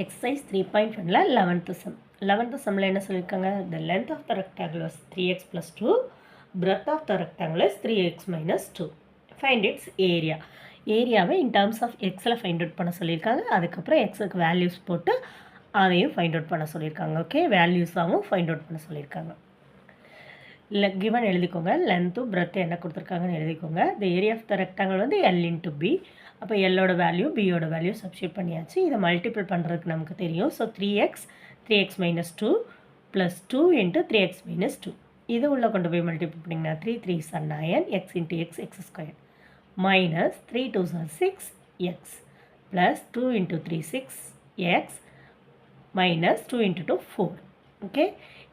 Exercise 3.1ல 11th some 11th சம்மில் என்ன சொல்லியிருக்காங்க the length of the rectangle is 3x plus 2 breadth of the rectangle is 3x minus 2 find its area ஏரியாவை in terms of xல் find out பண்ண சொல்லியிருக்காங்க அதுக்கப்புறம் எக்ஸுக்கு வேல்யூஸ் போட்டு அதையும் ஃபைண்ட் அவுட் பண்ண சொல்லியிருக்காங்க ஓகே வேல்யூஸாகவும் ஃபைண்ட் அவுட் பண்ண சொல்லியிருக்காங்க இல்லை கிவன் எழுதிக்கோங்க லென்த்து பிரெத்து என்ன கொடுத்துருக்காங்கன்னு எழுதிக்கோங்க the area of the rectangle வந்து L into B அப்போ எல்லோட வேல்யூ பியோட வேல்யூ சப்ஸ்டியூட் பண்ணியாச்சு இதை மல்டிபிள் பண்ணுறதுக்கு நமக்கு தெரியும் so 3x minus 2 plus 2 into 3x minus 2 இது உள்ளே கொண்டு போய் மல்டிபிள் பண்ணிங்கன்னா 3 3s are 9 x into x square minus 3 2s are 6 x plus 2 into 3 6 x minus 2 into 2 4 okay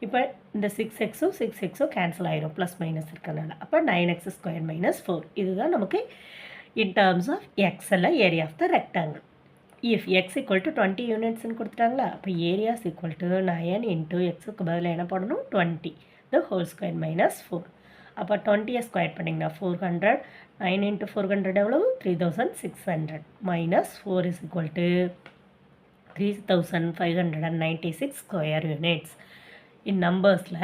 இப்போ இந்த 6xம் 6xம் கேன்சல் ஆயிரும் ப்ளஸ் மைனஸ் இருக்கிறதுனால அப்போ 9x square minus 4 இதுதான் நமக்கு in terms of x area of the rectangle. If x equal to 20 units ன்னு கொடுத்துட்டாங்களா அப்போ area is equal to 9 into xக்கு பதில் என்ன பண்ணணும் 20 the whole square minus 4 அப்போ 20 ஸ்கொயர் பண்ணிங்கன்னா 400 9 into 400 எவ்வளவு 3600 minus 4 is equal to 3596 square units in numbersல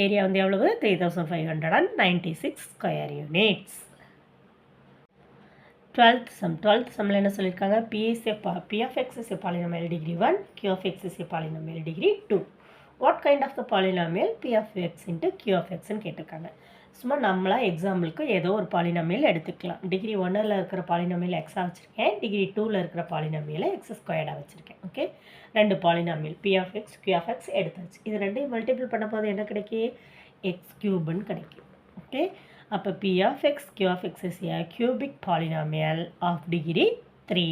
area வந்து எவ்வளவு 3596 square units 12th sumல என்ன சொல்லியிருக்காங்க P of x is a polynomial degree 1 Q of x is a polynomial degree 2 what kind of the polynomial P of x into Q of x ன்னு கேட்டிருக்காங்க சும்மா நம்மளா எக்ஸாம்பிளுக்கு ஏதோ ஒரு பாலினாமியல் எடுத்துக்கலாம் டிகிரி 1ல் இருக்கிற பாலினாமியல் எக்ஸாக வச்சுருக்கேன் டிகிரி 2ல் இருக்கிற பாலினாமியலை எக்ஸ் ஸ்கொயர்டாக வச்சுருக்கேன் ஓகே ரெண்டு polynomial P of x Q of x எடுத்தாச்சு இது ரெண்டையும் மல்டிபிள் பண்ண போது என்ன கிடைக்கும் எக்ஸ் கியூப்னு கிடைக்கும் ஓகே அப்போ P of x Q of x is a cubic polynomial of degree 3